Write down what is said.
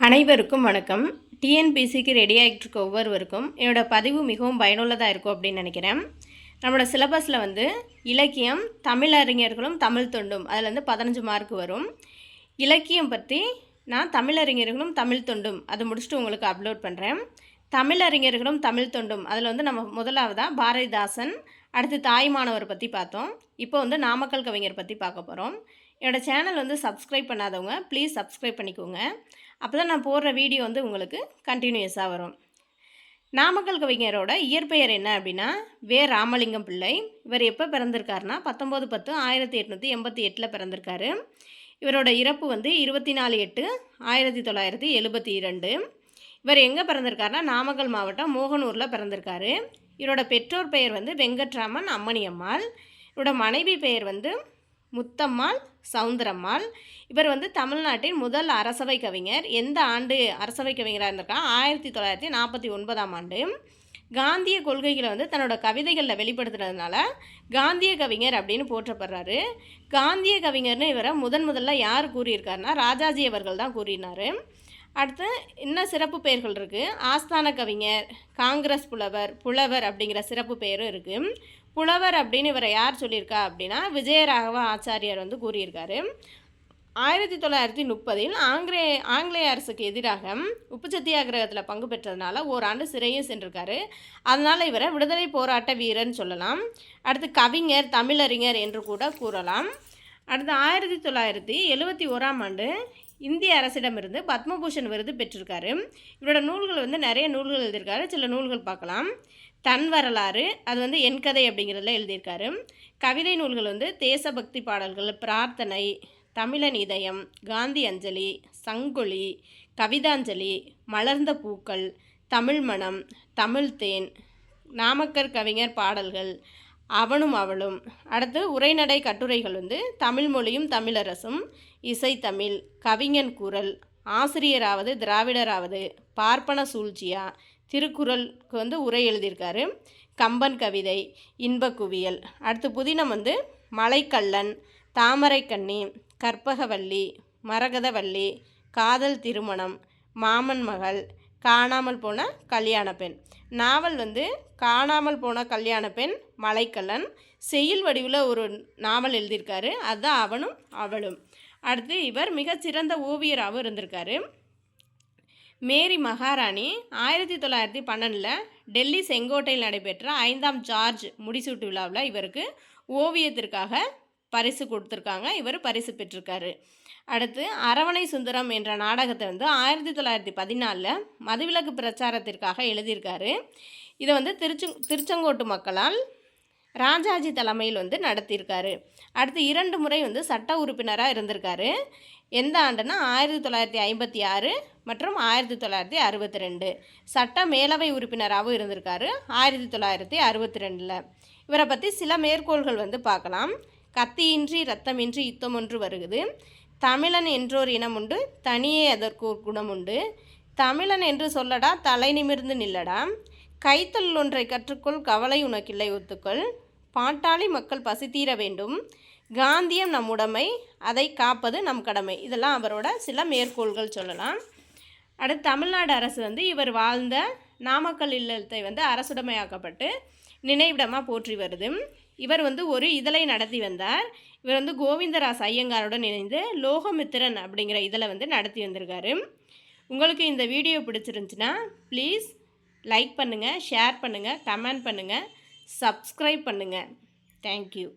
அனைவருக்கும் வணக்கம். டிஎன்பிசிக்கு ரெடி ஆகிட்டு இருக்க ஒவ்வொருவருக்கும் என்னோட பதிவு மிகவும் பயனுள்ளதாக இருக்கும் அப்படின்னு நினைக்கிறேன். நம்மளோட சிலபஸில் வந்து இலக்கியம், தமிழறிஞர்களும் தமிழ் தொண்டும் அதில் வந்து 15 மார்க் வரும். இலக்கியம் பற்றி நான் தமிழறிஞர்களும் தமிழ் தொண்டும் அதை முடிச்சுட்டு உங்களுக்கு அப்லோட் பண்ணுறேன். தமிழறிஞர்களும் தமிழ் தொண்டும் அதில் வந்து நம்ம முதலாவதாக பாரதிதாசன், அடுத்து தாய்மானவர் பற்றி பார்த்தோம். இப்போ வந்து நாமக்கல் கவிஞர் பற்றி பார்க்க போகிறோம். என்னோடய சேனல் வந்து சப்ஸ்கிரைப் பண்ணாதவங்க ப்ளீஸ் சப்ஸ்கிரைப் பண்ணிக்கோங்க. அப்போ தான் நான் போடுற வீடியோ வந்து உங்களுக்கு கண்டினியூஸாக வரும். நாமக்கல் கவிஞரோட இயற்பெயர் என்ன அப்படின்னா வே. ராமலிங்கம் பிள்ளை. இவர் எப்போ பிறந்திருக்காருனா 19/10/1888 பிறந்திருக்காரு. இவரோட இறப்பு வந்து 24/8/1972. இவர் எங்கே பிறந்திருக்காருனா நாமக்கல் மாவட்டம் மோகனூரில் பிறந்திருக்காரு. இவரோட பெற்றோர் பெயர் வந்து வெங்கட்ராமன், அம்மணியம்மாள். இவரோட மனைவி பெயர் வந்து முத்தம்மாள், சவுந்தரம்மாள். இவர் வந்து தமிழ்நாட்டின் முதல் அரசவை கவிஞர். எந்த ஆண்டு அரசவை கவிஞராக இருந்திருக்காங்க? 1949ஆம் ஆண்டு. காந்திய கொள்கைகளை வந்து தன்னோட கவிதைகளில் வெளிப்படுத்துறதுனால காந்திய கவிஞர் அப்படின்னு போற்றப்படுறாரு. காந்திய கவிஞர்னு இவரை முதல்ல யார் கூறியிருக்காருனா ராஜாஜி அவர்கள் தான் கூறினார். அடுத்து இன்னும் சிறப்பு பெயர்கள் இருக்குது. ஆஸ்தான கவிஞர், காங்கிரஸ் புலவர் அப்படிங்கிற சிறப்பு பெயரும் இருக்குது. புலவர் அப்படின்னு இவரை யார் சொல்லியிருக்கா அப்படின்னா விஜயராகவ ஆச்சாரியார் வந்து கூறியிருக்காரு. 1930இல் ஆங்கிலேய அரசுக்கு எதிராக உப்பு சத்தியாகிரகத்தில் பங்கு பெற்றதுனால ஓராண்டு சிறையும் சென்றிருக்காரு. அதனால் இவரை விடுதலை போராட்ட வீரர்னு சொல்லலாம். அடுத்து கவிஞர், தமிழறிஞர் என்று கூட கூறலாம். அடுத்து 1971ஆம் ஆண்டு இந்திய அரசிடமிருந்து பத்மபூஷன் விருது பெற்றிருக்காரு. இவரோட நூல்கள் வந்து நிறைய நூல்கள் எழுதியிருக்காரு. சில நூல்கள் பார்க்கலாம். தன் வரலாறு, அது வந்து என் கதை அப்படிங்கிறதுல எழுதியிருக்காரு. கவிதை நூல்கள் வந்து தேசபக்தி பாடல்கள், பிரார்த்தனை, தமிழன் இதயம், காந்தி அஞ்சலி, சங்கொலி, கவிதாஞ்சலி, மலர்ந்த பூக்கள், தமிழ் மணம், தமிழ் தேன், நாமக்கல் கவிஞர் பாடல்கள், அவனும் அவளும். அடுத்து உரைநடை கட்டுரைகள் வந்து தமிழ் மொழியும் தமிழரசும், இசைத்தமிழ், கவிஞன் குரல், ஆசிரியராவது திராவிடராவது, பார்ப்பன சூழ்ச்சியா, திருக்குறளுக்கு வந்து உரை எழுதியிருக்காரு. கம்பன் கவிதை, இன்பக்குவியல். அடுத்து புதினம் வந்து மலைக்கல்லன், தாமரைக்கண்ணி, கற்பகவல்லி, மரகதவல்லி, காதல் திருமணம், மாமன் மகள், காணாமல் போன கல்யாண பெண். நாவல் வந்து காணாமல் போன கல்யாண பெண், மலைக்கல்லன். செய்யுள் வடிவில் ஒரு நாவல் எழுதியிருக்காரு, அதுதான் அவனும் அவளும். அடுத்து இவர் மிகச்சிறந்த ஓவியராகவும் இருந்திருக்காரு. மேரி மகாராணி 1912 டெல்லி செங்கோட்டையில் நடைபெற்ற 5ஆம் ஜார்ஜ் முடிசூட்டு விழாவில் இவருக்கு ஓவியத்திற்காக பரிசு கொடுத்துருக்காங்க. இவர் பரிசு பெற்றிருக்காரு. அடுத்து அரவணை சுந்தரம் என்ற நாடகத்தை வந்து 1914 மதுவிலக்கு பிரச்சாரத்திற்காக எழுதியிருக்காரு. இதை வந்து திருச்செங்கோட்டு மக்களால் ராஜாஜி தலைமையில் வந்து நடத்தியிருக்காரு. அடுத்து 2 முறை வந்து சட்ட உறுப்பினராக இருந்திருக்காரு. எந்த ஆண்டுனா 1956 மற்றும் 1962. சட்ட மேலவை உறுப்பினராகவும் இருந்திருக்காரு 1962. இவரை பற்றி சில மேற்கோள்கள் வந்து பார்க்கலாம். கத்தியின்றி இரத்தமின்றி யுத்தம் ஒன்று வருகுது, தமிழன் என்றோர் இனம் உண்டு, தனியே அதற்கு ஒரு குணம் உண்டு, தமிழன் என்று சொல்லடா தலை நிமிர்ந்து நில்லடா, கைத்தொழில் ஒன்றை கற்றுக்கொள் கவலை உனக்கில்லை ஒத்துக்கொள், பாட்டாளி மக்கள் பசி தீர வேண்டும், காந்தியம் நம் உடைமை, அதை காப்பது நம் கடமை. இதெல்லாம் அவரோட சில மேற்கோள்கள் சொல்லலாம். அடுத்து தமிழ்நாடு அரசு வந்து இவர் வாழ்ந்த நாமக்கல் இல்லத்தை வந்து அரசுடைமையாக்கப்பட்டு நினைவிடமாக போற்றி வருது. இவர் வந்து ஒரு இதழை நடத்தி வந்தார். இவர் வந்து கோவிந்தராஸ் ஐயங்காருடன் இணைந்து லோகமித்திரன் அப்படிங்கிற இதழை வந்து நடத்தி வந்திருக்காரு. உங்களுக்கு இந்த வீடியோ பிடிச்சிருந்துச்சுன்னா ப்ளீஸ் லைக் பண்ணுங்கள், ஷேர் பண்ணுங்கள், கமெண்ட் பண்ணுங்கள், சப்ஸ்கிரைப் பண்ணுங்கள். தேங்க்யூ.